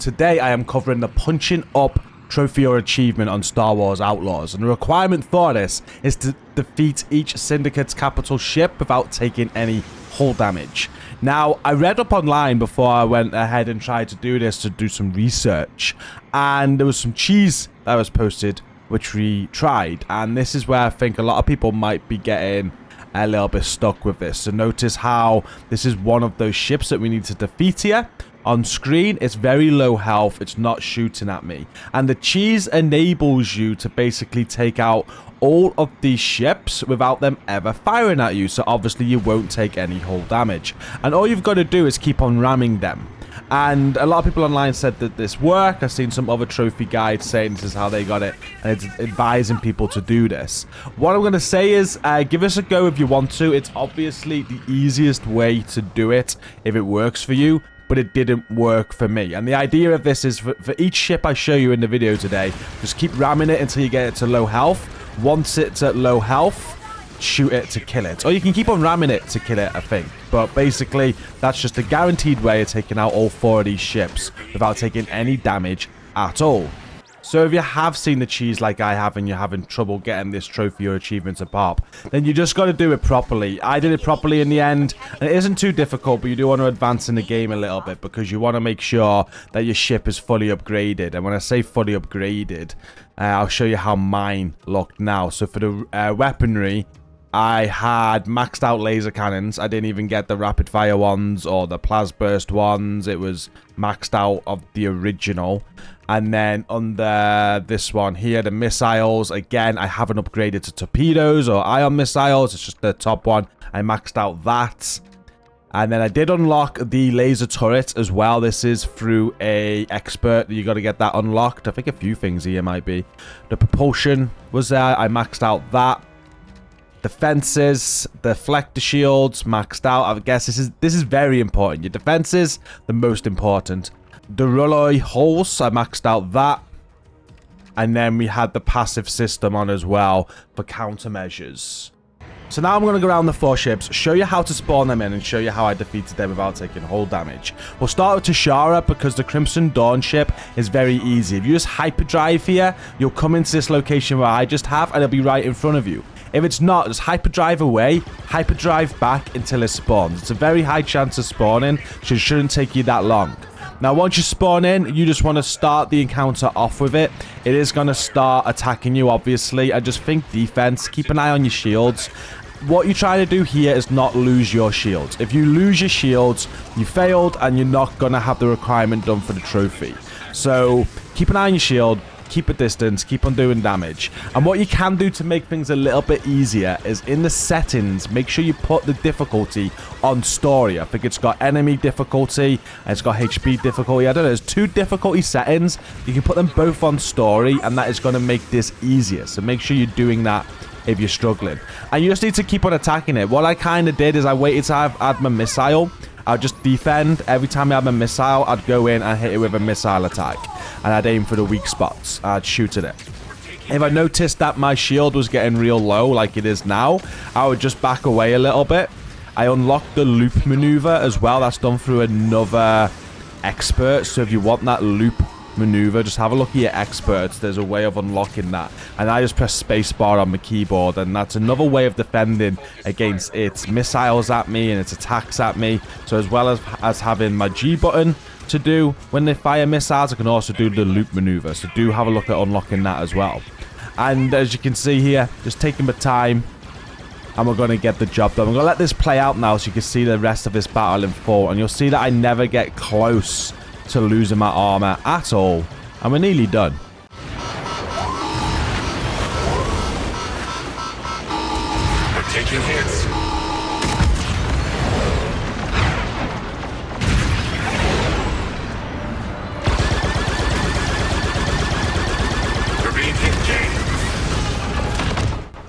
Today I am covering the punching up trophy or achievement on Star Wars Outlaws, and the requirement for this is to defeat each syndicate's capital ship without taking any hull damage. Now, I read up online before I went ahead and tried to do this to do some research, and there was some cheese that was posted which we tried, and this is where I think a lot of people might be getting a little bit stuck with this. So notice how this is one of those ships that we need to defeat here. On screen, it's very low health, it's not shooting at me. And the cheese enables you to basically take out all of these ships without them ever firing at you. So obviously you won't take any hull damage. And all you've got to do is keep on ramming them. And a lot of people online said that this worked. I've seen some other trophy guides saying this is how they got it, and it's advising people to do this. What I'm going to say is give us a go if you want to. It's obviously the easiest way to do it if it works for you, but it didn't work for me. And the idea of this is for each ship I show you in the video today, just keep ramming it until you get it to low health. Once it's at low health, shoot it to kill it. Or you can keep on ramming it to kill it, I think. But basically, that's just a guaranteed way of taking out all 4 of these ships without taking any damage at all. So if you have seen the cheese like I have and you're having trouble getting this trophy or achievement to pop, then you just got to do it properly. I did it properly in the end, and it isn't too difficult, but you do want to advance in the game a little bit because you want to make sure that your ship is fully upgraded. And when I say fully upgraded, I'll show you how mine looked now. So for the weaponry, I had maxed out laser cannons. I didn't even get the rapid fire ones or the plasma burst ones. It was maxed out of the original. And then under this one here, the missiles, again, I haven't upgraded to torpedoes or ion missiles. It's just the top one. I maxed out that. And then I did unlock the laser turret as well. This is through a expert. You got to get that unlocked. I think a few things here might be. The propulsion was there. I maxed out that. Defenses, the deflector shields, maxed out. I guess this is very important. Your defenses, the most important. The Rulloy hulls, I maxed out that. And then we had the passive system on as well for countermeasures. So now I'm going to go around the 4 ships, show you how to spawn them in, and show you how I defeated them without taking hull damage. We'll start with Tashara because the Crimson Dawn ship is very easy. If you just hyperdrive here, you'll come into this location where I just have, and it'll be right in front of you. If it's not, just hyperdrive away, hyperdrive back until it spawns. It's a very high chance of spawning, so it shouldn't take you that long. Now, once you spawn in, you just want to start the encounter off with it. It is going to start attacking you, obviously. I just think defense. Keep an eye on your shields. What you're trying to do here is not lose your shields. If you lose your shields, you failed, and you're not going to have the requirement done for the trophy. So, keep an eye on your shield. Keep a distance, keep on doing damage. And what you can do to make things a little bit easier is in the settings, make sure you put the difficulty on story. I think it's got enemy difficulty and it's got HP difficulty. I don't know, there's 2 difficulty settings. You can put them both on story, and that is going to make this easier. So make sure you're doing that if you're struggling. And you just need to keep on attacking it. What I kind of did is I waited to add my missile. I'll just defend. Every time I have a missile, I'd go in and hit it with a missile attack. And I'd aim for the weak spots. I'd shoot at it. If I noticed that my shield was getting real low, like it is now, I would just back away a little bit. I unlocked the loop maneuver as well. That's done through another expert. So if you want that loop maneuver, just have a look at your experts. There's a way of unlocking that, and I just press spacebar on the keyboard, and that's another way of defending against its missiles at me and its attacks at me. So as well as having my G button to do when they fire missiles, I can also do the loop maneuver. So do have a look at unlocking that as well. And as you can see here, just taking my time, and we're going to get the job done. I'm going to let this play out now so you can see the rest of this battle in full, and you'll see that I never get close to losing my armor at all, and we're nearly done. We're taking hits. We're being hit, Jane.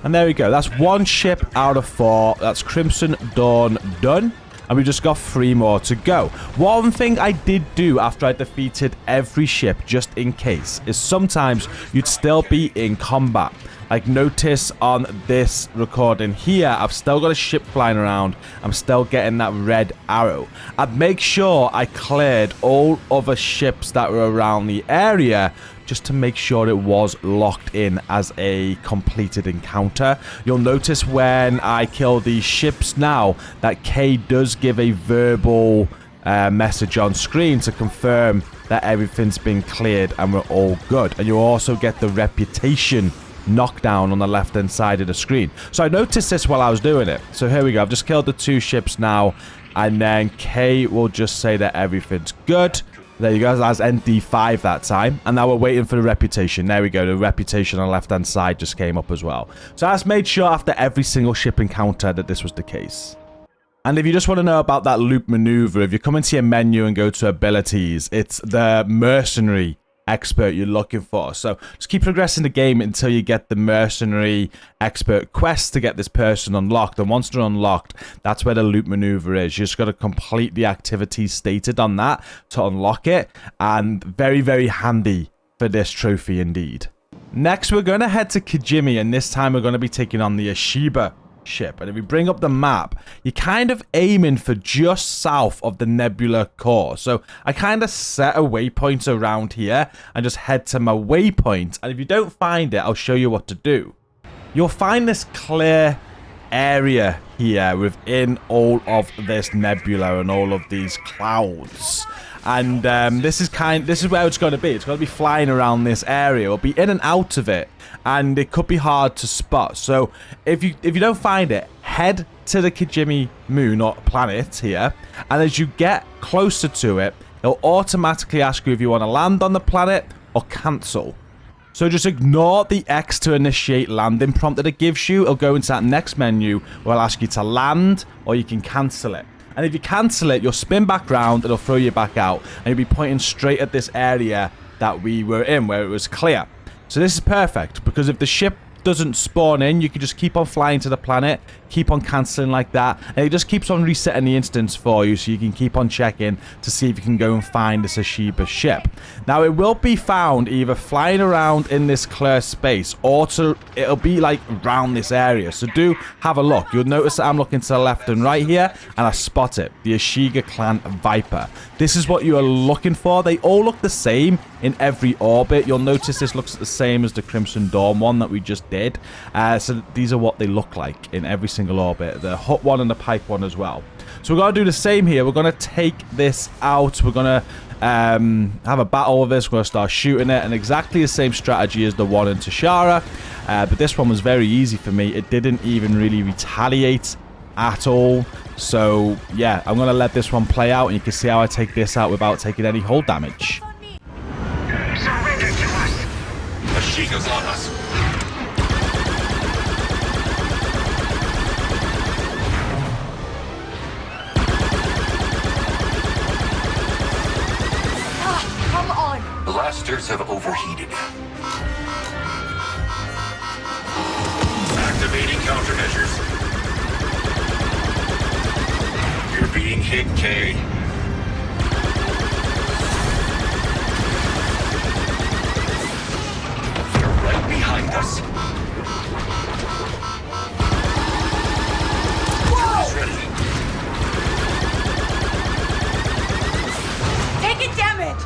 And there we go. That's 1 ship out of 4. That's Crimson Dawn done. And we just got 3 more to go. One thing I did do after I defeated every ship, just in case, is sometimes you'd still be in combat. Like, notice on this recording here, I've still got a ship flying around. I'm still getting that red arrow. I'd make sure I cleared all other ships that were around the area just to make sure it was locked in as a completed encounter. You'll notice when I kill these ships now that K does give a verbal message on screen to confirm that everything's been cleared and we're all good. And you'll also get the reputation knockdown on the left hand side of the screen. So I noticed this while I was doing it. So here we go. I've just killed the 2 ships now, and then K will just say that everything's good. There you go. That's ND5 that time. And now we're waiting for the reputation. There we go. The reputation on the left hand side just came up as well. So I just made sure after every single ship encounter that this was the case. And if you just want to know about that loop maneuver, if you come into your menu and go to abilities, it's the mercenary expert you're looking for. So just keep progressing the game until you get the mercenary expert quest to get this person unlocked. And once they're unlocked, that's where the loop maneuver is. You just got to complete the activities stated on that to unlock it. And very, very handy for this trophy indeed. Next, we're going to head to Kijimi, and this time we're going to be taking on the Ashiba ship. And if we bring up the map, you're kind of aiming for just south of the Nebula core. So I kind of set a waypoint around here and just head to my waypoint. And if you don't find it, I'll show you what to do. You'll find this clear area here within all of this nebula and all of these clouds. And this is where it's going to be. It's going to be flying around this area. It'll be in and out of it, and it could be hard to spot. So if you don't find it, head to the Kijimi moon or planet here, and as you get closer to it, it'll automatically ask you if you want to land on the planet or cancel. So just ignore the X to initiate landing prompt that it gives you. It'll go into that next menu where it'll ask you to land, or you can cancel it. And if you cancel it, you'll spin back round, it'll throw you back out, and you'll be pointing straight at this area that we were in, where it was clear. So this is perfect, because if the ship doesn't spawn in, you can just keep on flying to the planet, keep on cancelling like that, and it just keeps on resetting the instance for you, so you can keep on checking to see if you can go and find this Ashiba ship. Now, it will be found either flying around in this clear space, or it'll be like around this area, so do have a look. You'll notice that I'm looking to the left and right here, and I spot it, the Ashiga Clan Viper. This is what you are looking for. They all look the same in every orbit. You'll notice this looks the same as the Crimson Dawn one that we just did. So these are what they look like in every single orbit. The Hut one and the Pike one as well. So we're going to do the same here. We're going to take this out. We're going to have a battle with this. We're going to start shooting it. And exactly the same strategy as the one in Tashara. But this one was very easy for me. It didn't even really retaliate at all. So yeah, I'm going to let this one play out. And you can see how I take this out without taking any hull damage. Surrender to us! Ashiga's on us! Come on! Blasters have overheated. Activating countermeasures. You're being hit, K. They're right behind us. Whoa! Ready. Taking damage!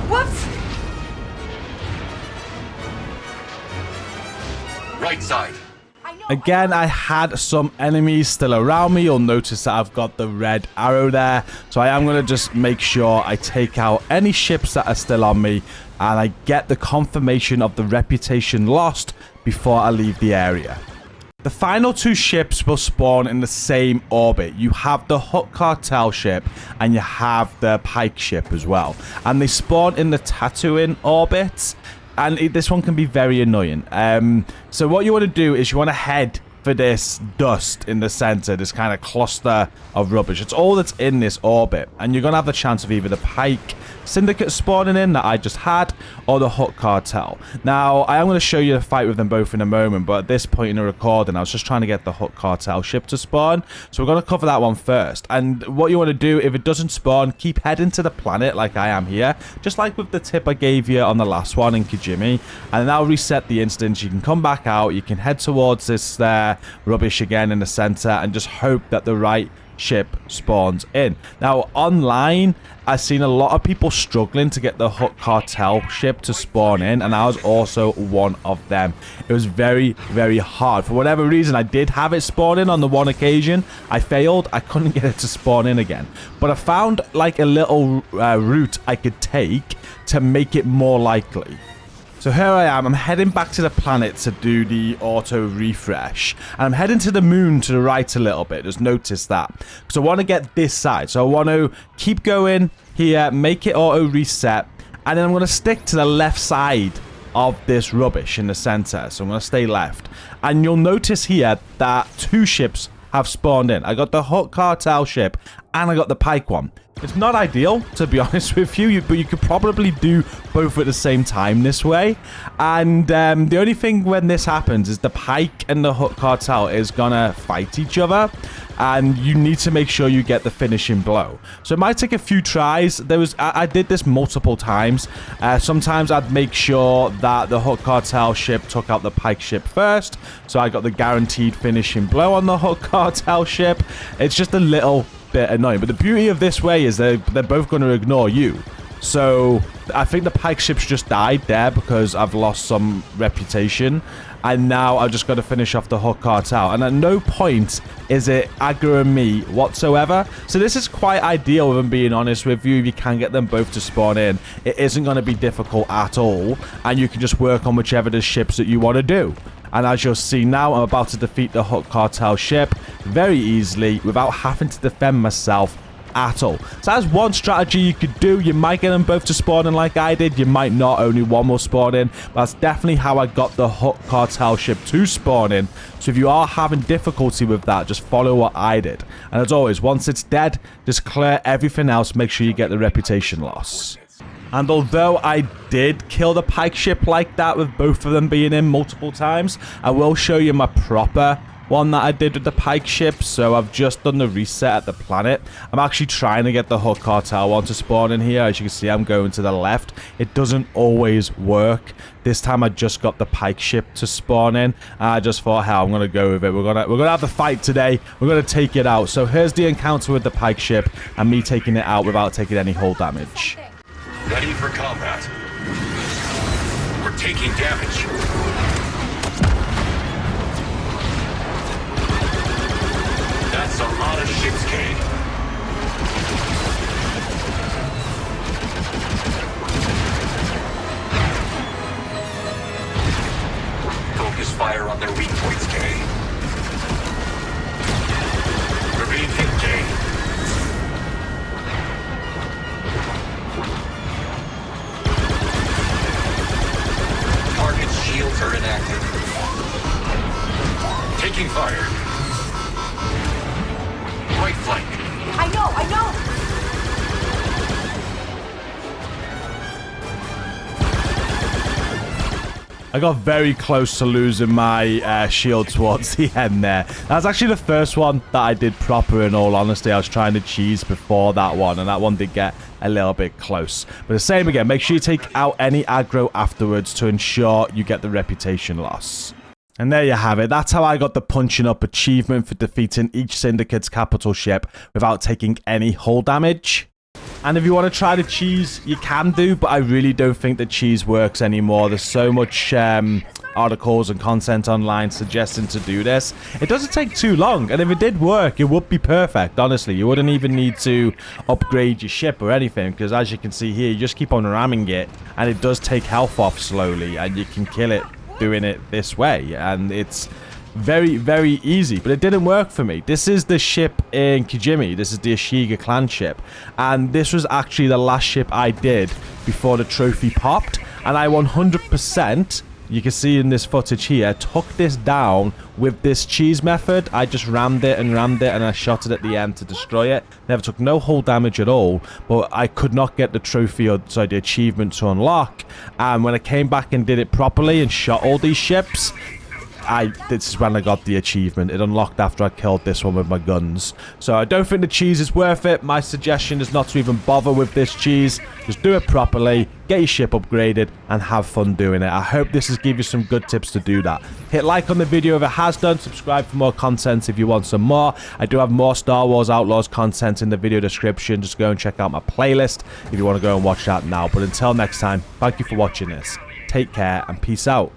Whoops! Right side. Again, I had some enemies still around me. You'll notice that I've got the red arrow there. So I am going to just make sure I take out any ships that are still on me. And I get the confirmation of the reputation lost before I leave the area. The final 2 ships will spawn in the same orbit. You have the Hut Cartel ship and you have the Pike ship as well. And they spawn in the Tatooine orbit. And this one can be very annoying. So what you want to do is you want to head for this dust in the center, this kind of cluster of rubbish. It's all that's in this orbit, and you're going to have the chance of either the Pike Syndicate spawning in that I just had, or the Hook Cartel. Now, I am going to show you the fight with them both in a moment, but at this point in the recording, I was just trying to get the Hook Cartel ship to spawn, so we're going to cover that one first. And what you want to do, if it doesn't spawn, keep heading to the planet like I am here, just like with the tip I gave you on the last one in Kijimi, and that'll reset the instance. You can come back out, you can head towards this rubbish again in the center, and just hope that the right ship spawns in. Now, online, I've seen a lot of people struggling to get the Hook Cartel ship to spawn in, and I was also one of them. It was very, very hard. For whatever reason, I did have it spawn in on the one occasion. I failed. I couldn't get it to spawn in again. But I found like a little route I could take to make it more likely. So here I am, I'm heading back to the planet to do the auto refresh, and I'm heading to the moon to the right a little bit. Just notice that, because I want to get this side. So I want to keep going here, make it auto reset, and then I'm going to stick to the left side of this rubbish in the center. So I'm going to stay left, and you'll notice here that 2 ships have spawned in. I got the Hook Cartel ship, and I got the Pike one. It's not ideal, to be honest with you, but you could probably do both at the same time this way. And the only thing when this happens is the Pike and the Hook Cartel is gonna fight each other, and you need to make sure you get the finishing blow. So it might take a few tries. I did this multiple times. Sometimes I'd make sure that the Hook Cartel ship took out the Pike ship first, so I got the guaranteed finishing blow on the Hook Cartel ship. It's just a little bit annoying, but the beauty of this way is they're both going to ignore you. So I think the Pike ship's just died there because I've lost some reputation, and now I've just got to finish off the Hook Cartel, and at no point is it aggroing me whatsoever. So this is quite ideal, if I'm being honest with you. If you can get them both to spawn in, it isn't going to be difficult at all, and you can just work on whichever the ships that you want to do. And as you'll see now, I'm about to defeat the Hook Cartel ship very easily without having to defend myself at all. So that's one strategy you could do. You might get them both to spawn in like I did. You might not. Only one will spawn in. But that's definitely how I got the Hook Cartel ship to spawn in. So if you are having difficulty with that, just follow what I did. And as always, once it's dead, just clear everything else. Make sure you get the reputation loss. And although I did kill the Pike ship like that with both of them being in multiple times, I will show you my proper one that I did with the Pike ship. So I've just done the reset at the planet. I'm actually trying to get the Hook Cartel one to spawn in here. As you can see, I'm going to the left. It doesn't always work. This time I just got the Pike ship to spawn in. And I just thought, hell, I'm gonna go with it. We're gonna have the fight today. We're gonna take it out. So here's the encounter with the Pike ship and me taking it out without taking any hull damage. Ready for combat. We're taking damage. That's a lot of ships, Kay. Focus fire on their weak points, Kay. We're being hit, Kay. Target's shields are inactive. Taking fire. Right flank. I know! I got very close to losing my shield towards the end there. That was actually the first one that I did proper, in all honesty. I was trying to cheese before that one, and that one did get a little bit close. But the same again, make sure you take out any aggro afterwards to ensure you get the reputation loss. And there you have it. That's how I got the punching up achievement for defeating each Syndicate's capital ship without taking any hull damage. And if you want to try the cheese, you can do, but I really don't think the cheese works anymore. There's so much articles and content online suggesting to do this. It doesn't take too long, and if it did work, it would be perfect, honestly. You wouldn't even need to upgrade your ship or anything, because as you can see here, you just keep on ramming it, and it does take health off slowly, and you can kill it doing it this way, and it's very, very easy. But it didn't work for me. This is the ship in Kijimi. This is the Ashiga clan ship, and this was actually the last ship I did before the trophy popped, and I 100% you can see in this footage here, took this down with this cheese method. I just rammed it and I shot it at the end to destroy it. Never took no hull damage at all, but I could not get the trophy or sorry, the achievement to unlock. And when I came back and did it properly and shot all these ships, this is when I got the achievement. It unlocked after I killed this one with my guns. So I don't think the cheese is worth it. My suggestion is not to even bother with this cheese. Just do it properly, get your ship upgraded, and have fun doing it. I hope this has given you some good tips to do that. Hit like on the video if it has done. Subscribe for more content if you want some more. I do have more Star Wars Outlaws content in the video description. Just go and check out my playlist if you want to go and watch that now. But until next time, thank you for watching this. Take care and peace out.